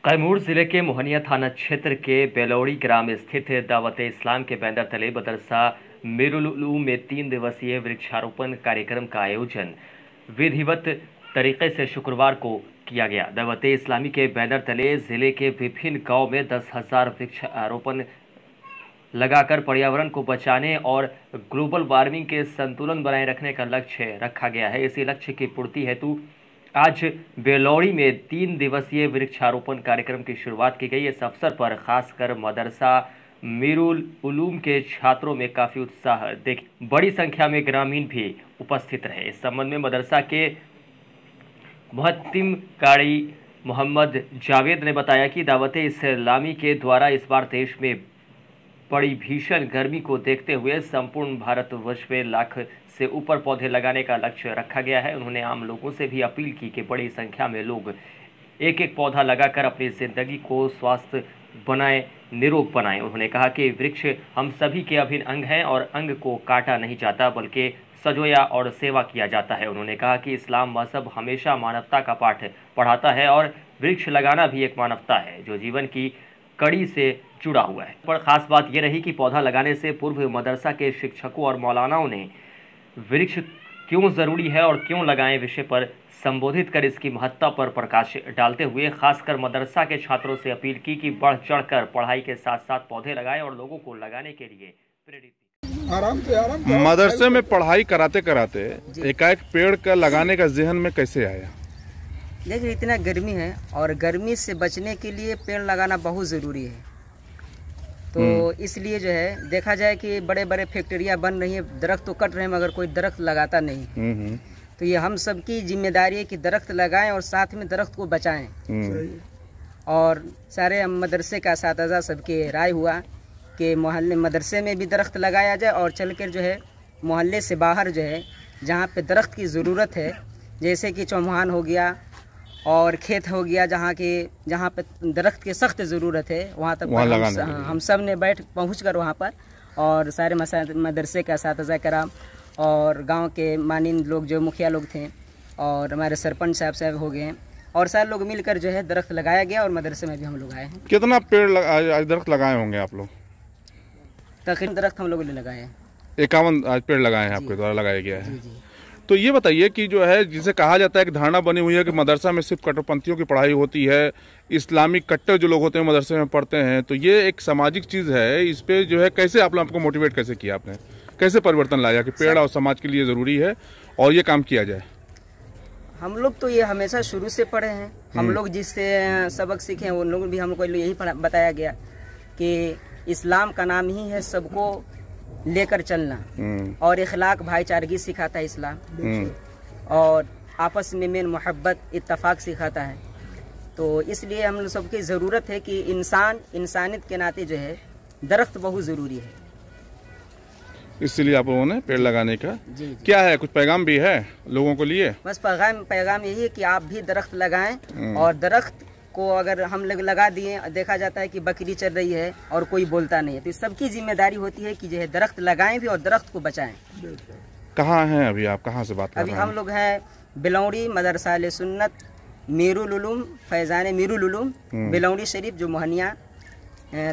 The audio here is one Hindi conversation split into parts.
कैमूर जिले के मोहनिया थाना क्षेत्र के बेलौड़ी ग्राम स्थित दावत-ए-इस्लाम के बैनर तले मदरसा मीरुल उलूम में 3 दिवसीय वृक्षारोपण कार्यक्रम का आयोजन विधिवत तरीके से शुक्रवार को किया गया। दावत-ए-इस्लामी के बैनर तले जिले के विभिन्न गांव में 10,000 वृक्षारोपण लगाकर पर्यावरण को बचाने और ग्लोबल वार्मिंग के संतुलन बनाए रखने का लक्ष्य रखा गया है। इसी लक्ष्य की पूर्ति हेतु आज बेलौड़ी में 3 दिवसीय वृक्षारोपण कार्यक्रम की शुरुआत की गई। इस अवसर पर खासकर मदरसा मीरुल उलूम के छात्रों में काफी उत्साह देखे। बड़ी संख्या में ग्रामीण भी उपस्थित रहे। इस संबंध में मदरसा के मुहत्तिम कारी मोहम्मद जावेद ने बताया कि दावत-ए-इस्लामी के द्वारा इस बार देश में बड़ी भीषण गर्मी को देखते हुए संपूर्ण भारतवर्ष में लाख से ऊपर पौधे लगाने का लक्ष्य रखा गया है। उन्होंने आम लोगों से भी अपील की कि बड़ी संख्या में लोग एक एक पौधा लगाकर अपनी जिंदगी को स्वस्थ बनाएं, निरोग बनाएं। उन्होंने कहा कि वृक्ष हम सभी के अभिन्न अंग हैं और अंग को काटा नहीं जाता बल्कि सजोया और सेवा किया जाता है। उन्होंने कहा कि इस्लाम मजहब हमेशा मानवता का पाठ पढ़ाता है और वृक्ष लगाना भी एक मानवता है जो जीवन की कड़ी से जुड़ा हुआ है। पर खास बात यह रही कि पौधा लगाने से पूर्व मदरसा के शिक्षकों और मौलानाओं ने वृक्ष क्यों जरूरी है और क्यों लगाएं विषय पर संबोधित कर इसकी महत्ता पर प्रकाश डालते हुए खासकर मदरसा के छात्रों से अपील की कि बढ़ चढ़कर पढ़ाई के साथ साथ पौधे लगाएं और लोगों को लगाने के लिए प्रेरित। मदरसे में पढ़ाई कराते कराते एकाएक पेड़ का लगाने का जहन में कैसे आया? देखिए, इतना गर्मी है और गर्मी से बचने के लिए पेड़ लगाना बहुत ज़रूरी है। तो इसलिए जो है देखा जाए कि बड़े बड़े फैक्ट्रियां बन रही हैं, दरख्त तो कट रहे हैं मगर कोई दरख्त लगाता नहीं। तो ये हम सबकी जिम्मेदारी है कि दरख्त लगाएं और साथ में दरख्त को बचाएं। और सारे मदरसे का साथीज़ा सबके राय हुआ कि मोहल्ले मदरसे में भी दरख्त लगाया जाए और चल कर जो है मोहल्ले से बाहर जो है जहाँ पे दरख्त की ज़रूरत है, जैसे कि चौमुहान हो गया और खेत हो गया, जहाँ पे दरख्त की सख्त ज़रूरत है वहाँ तक हम सब ने पहुँच कर वहाँ पर और सारे मदरसे का साथीज़ा कराम और गांव के मानिंद लोग जो मुखिया लोग थे और हमारे सरपंच साहब हो गए और सारे लोग मिलकर जो है दरख्त लगाया गया और मदरसे में भी हम लोग आए हैं। कितना पेड़ दरख्त लगाए होंगे आप लोग? तकरीबन दरख्त हम लोगों ने लगाए हैं 51 आज पेड़ लगाए हैं आपके द्वारा लगाया गया है। तो ये बताइए कि जो है जिसे कहा जाता है कि धारणा बनी हुई है कि मदरसा में सिर्फ कट्टरपंथियों की पढ़ाई होती है, इस्लामिक कट्टर जो लोग होते हैं मदरसे में पढ़ते हैं, तो ये एक सामाजिक चीज़ है। इस पे जो है कैसे आप लोग आपको मोटिवेट कैसे किया आपने, कैसे परिवर्तन लाया कि पेड़ और समाज के लिए ज़रूरी है और ये काम किया जाए? हम लोग तो ये हमेशा शुरू से पढ़े हैं। हम लोग जिससे सबक सीखे हैं उन लोग भी हमको यही बताया गया कि इस्लाम का नाम ही है सबको लेकर चलना और इखलाक भाईचारगी सिखाता है इस्लाम और आपस में मेन मोहब्बत इत्तफाक सिखाता है। तो इसलिए हम लोग सबकी ज़रूरत है कि इंसानियत के नाते जो है दरख्त बहुत ज़रूरी है। इसलिए आप लोगों ने पेड़ लगाने का क्या है, कुछ पैगाम भी है लोगों को लिए? बस पैगाम यही है कि आप भी दरख्त लगाएं और दरख्त को अगर हम लोग लगा दिए, देखा जाता है कि बकरी चल रही है और कोई बोलता नहीं है, तो सबकी जिम्मेदारी होती है कि जो है दरख्त लगाएं भी और दरख्त को बचाएं। कहाँ हैं अभी आप, कहाँ से बात कर रहे हैं? अभी हम लोग हैं बेलौड़ी मदरसा सुन्नत मीरुल उलूम फैजान मीरुल उलूम बेलौड़ी शरीफ जो मोहनिया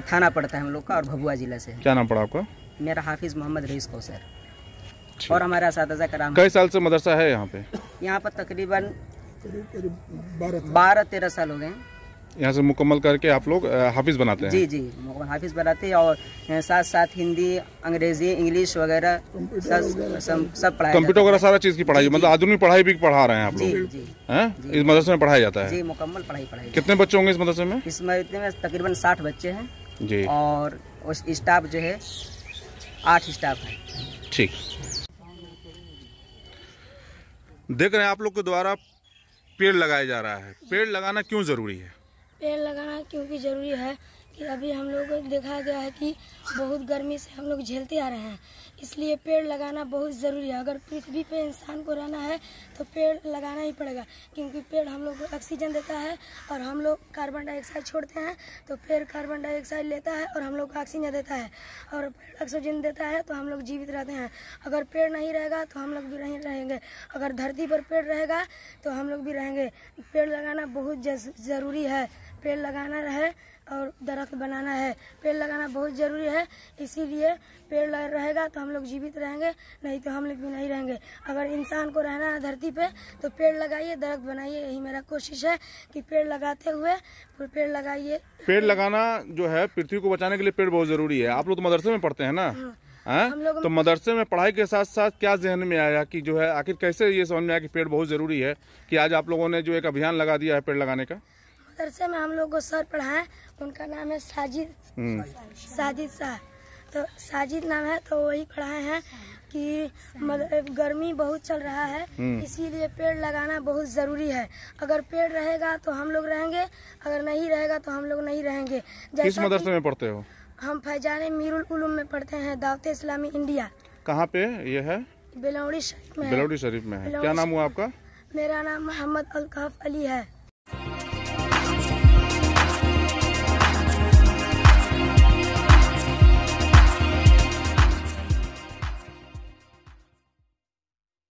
थाना पड़ता है हम लोग का और भभुआ जिला से। क्या नाम पड़ा आपका? मेरा हाफिज मोहम्मद रईस कौसर और हमारा साथीज़ा का नाम। कई साल से मदरसा है यहाँ पे? यहाँ पर तकरीबन 12-13 साल हो गए। यहाँ से मुकम्मल करके आप लोग हाफिज बनाते हैं? जी हाफिज बनाते हैं और साथ साथ हिंदी, अंग्रेजी, इंग्लिश वगैरह सब पढ़ाया। कंप्यूटर वगैरह सारा चीज़ की पढ़ाई, मतलब आधुनिक पढ़ाई भी पढ़ा रहे हैं आप लोग? जी। इस मदरसे में पढ़ाया जाता है? जी, मुकम्मल पढ़ाई। कितने बच्चे होंगे इस मदरसे में? इस मदरसे में तकरीबन 60 बच्चे हैं जी और स्टाफ जो है 8 स्टाफ है। ठीक। देख रहे हैं आप लोग के द्वारा पेड़ लगाया जा रहा है। पेड़ लगाना क्यों जरूरी है? पेड़ लगाना क्योंकि ज़रूरी है कि अभी हम लोग को देखा गया है कि बहुत गर्मी से हम लोग झेलते आ रहे हैं, इसलिए पेड़ लगाना बहुत ज़रूरी है। अगर पृथ्वी पे इंसान को रहना है तो पेड़ लगाना ही पड़ेगा, क्योंकि पेड़ हम लोग को ऑक्सीजन देता है और हम लोग कार्बन डाइऑक्साइड छोड़ते हैं, तो पेड़ कार्बन डाइऑक्साइड लेता है और हम लोग को ऑक्सीजन देता है और पेड़ ऑक्सीजन देता है तो हम लोग जीवित रहते हैं। अगर पेड़ नहीं रहेगा तो हम लोग भी नहीं रहेंगे, अगर धरती पर पेड़ रहेगा तो हम लोग भी रहेंगे। पेड़ लगाना बहुत ज़रूरी है। पेड़ लगाना है और दरख्त बनाना है। पेड़ लगाना बहुत जरूरी है, इसीलिए पेड़ रहेगा तो हम लोग जीवित रहेंगे, नहीं तो हम लोग भी नहीं रहेंगे। अगर इंसान को रहना है धरती पे तो पेड़ लगाइए, दरख्त बनाइए, यही मेरा कोशिश है कि पेड़ लगाते हुए पेड़ लगाइए। पेड़ लगाना जो है पृथ्वी को बचाने के लिए पेड़ बहुत जरूरी है। आप लोग तो मदरसे में पढ़ते हैं ना, हम लोग तो मदरसे में पढ़ाई के साथ साथ क्या जहन में आया कि जो है आखिर कैसे ये समझ में आया कि पेड़ बहुत जरूरी है कि आज आप लोगों ने जो एक अभियान लगा दिया है पेड़ लगाने का? मदरसे में हम लोग को सर पढ़ाए, उनका नाम है साजिद शाह। तो साजिद नाम है, तो वही पढ़ाए हैं कि गर्मी बहुत चल रहा है, इसीलिए पेड़ लगाना बहुत जरूरी है। अगर पेड़ रहेगा तो हम लोग रहेंगे, अगर नहीं रहेगा तो हम लोग नहीं रहेंगे। किस मदरसे में पढ़ते हो? हम फैजान मीरुल उलूम में पढ़ते हैं, दावत इस्लामी इंडिया। कहाँ पे ये है? बेलौड़ी शरीफ में। बेलौड़ी शरीफ में है। क्या नाम हुआ आपका? मेरा नाम मोहम्मद अलकाफ अली है।